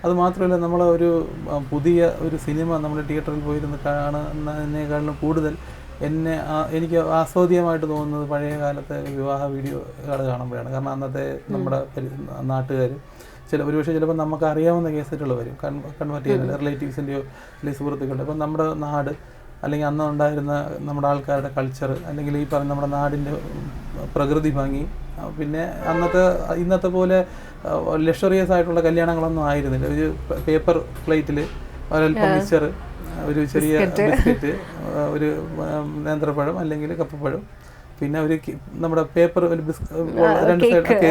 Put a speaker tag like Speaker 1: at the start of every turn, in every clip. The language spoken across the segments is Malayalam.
Speaker 1: അത് മാത്രമല്ല നമ്മൾ ഒരു പുതിയ ഒരു സിനിമ നമ്മൾ തിയേറ്ററിൽ പോയിരുന്ന് കാണുന്നതിനേക്കാളും കൂടുതൽ എനിക്ക് ആസ്വാദ്യമായിട്ട് തോന്നുന്നത് പഴയ കാലത്തെ വിവാഹ വീഡിയോകൾ കാണുമ്പോഴാണ്. കാരണം അന്നത്തെ നമ്മുടെ നാട്ടുകാർ ഒരുപക്ഷെ ചിലപ്പോൾ നമുക്ക് അറിയാവുന്ന കേസറ്റുകൾ വരും കൺവേർട്ട് ചെയ്യുന്നത് റിലേറ്റീവ്സിൻ്റെയോ അല്ലെങ്കിൽ സുഹൃത്തുക്കളുടെ. അപ്പം നമ്മുടെ നാട് അല്ലെങ്കിൽ അന്ന് ഉണ്ടായിരുന്ന നമ്മുടെ ആൾക്കാരുടെ കൾച്ചർ അല്ലെങ്കിൽ ഈ പറഞ്ഞ നമ്മുടെ നാടിൻ്റെ പ്രകൃതി ഭംഗി, പിന്നെ ഇന്നത്തെ പോലെ ലക്ഷറിയസ് ആയിട്ടുള്ള കല്യാണങ്ങളൊന്നും ആയിരുന്നില്ല. ഒരു പേപ്പർ പ്ലേറ്റിൽ ഒരൽപ്പം മിക്സ്ചർ, ഒരു ചെറിയ ബിസ്ക്കറ്റ്, ഒരു നേന്ത്രപ്പഴം അല്ലെങ്കിൽ കപ്പപ്പഴം, പിന്നെ ഒരു നമ്മുടെ പേപ്പർ രണ്ട് സൈഡ് കേക്ക്,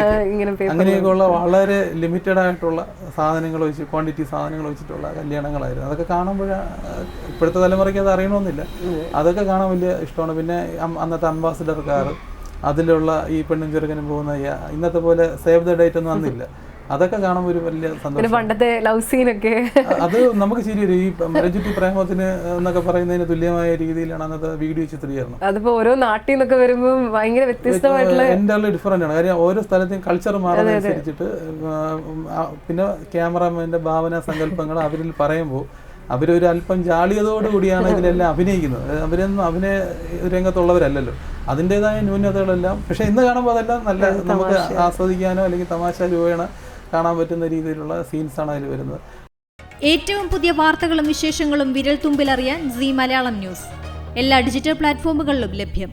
Speaker 1: അങ്ങനെയൊക്കെയുള്ള വളരെ ലിമിറ്റഡ് ആയിട്ടുള്ള സാധനങ്ങൾ വെച്ച് ക്വാണ്ടിറ്റി സാധനങ്ങൾ വെച്ചിട്ടുള്ള കല്യാണങ്ങളായിരുന്നു. അതൊക്കെ കാണുമ്പോൾ ഇപ്പോഴത്തെ തലമുറയ്ക്ക് അത് അറിയണമെന്നില്ല, അതൊക്കെ കാണാൻ വലിയ ഇഷ്ടമാണ്. പിന്നെ അന്നത്തെ അംബാസിഡർ കാർ, അതിലുള്ള ഈ പെണ്ണും ചെറുക്കനും പോകുന്ന ഇന്നത്തെ പോലെ സേവ് ദ ഡേറ്റ് ഒന്നും അന്നില്ല. അതൊക്കെ കാണുമ്പോൾ ഒരു വലിയ സന്തോഷം.
Speaker 2: പണ്ടത്തെ ലവ് സീനൊക്കെ
Speaker 1: അത് നമുക്ക് ശരി വരും. ഈ മരഞ്ചുറ്റി പ്രേമത്തിന് എന്നൊക്കെ പറയുന്നതിന് തുല്യമായ രീതിയിലാണ് അന്നത്തെ വീഡിയോ ചിത്രീകരണം.
Speaker 2: അതിപ്പോ ഓരോ നാട്ടിൽ നിന്നൊക്കെ വരുമ്പോൾ ഭയങ്കര വ്യത്യസ്തമായിട്ടുള്ള
Speaker 1: എൻ്റെ ഡിഫറൻ്റ് ആണ്. കാര്യം ഓരോ സ്ഥലത്തെയും കൾച്ചർ മാറുന്നതനുസരിച്ചിട്ട് പിന്നെ ക്യാമറാമാൻ്റെ ഭാവന സങ്കല്പങ്ങൾ അവരിൽ പറയുമ്പോൾ അവരൊരു അല്പം ജാളിയതോടുകൂടിയാണ് ഇതിലെല്ലാം അഭിനയിക്കുന്നത്. അവരൊന്നും അഭിനയ രംഗത്തുള്ളവരല്ലല്ലോ, അതിൻ്റെതായ ന്യൂനതകളെല്ലാം. പക്ഷെ ഇന്ന് കാണുമ്പോൾ അതെല്ലാം നല്ല നമുക്ക് ആസ്വദിക്കാനോ അല്ലെങ്കിൽ തമാശ രൂപേണ കാണാൻ പറ്റുന്ന രീതിയിലുള്ള സീൻസാണ് അതിൽ വരുന്നത്.
Speaker 3: ഏറ്റവും പുതിയ വാർത്തകളും വിശേഷങ്ങളും വിരൽ തുമ്പിലറിയാൻ സീ മലയാളം ന്യൂസ് എല്ലാ ഡിജിറ്റൽ പ്ലാറ്റ്ഫോമുകളിലും ലഭ്യം.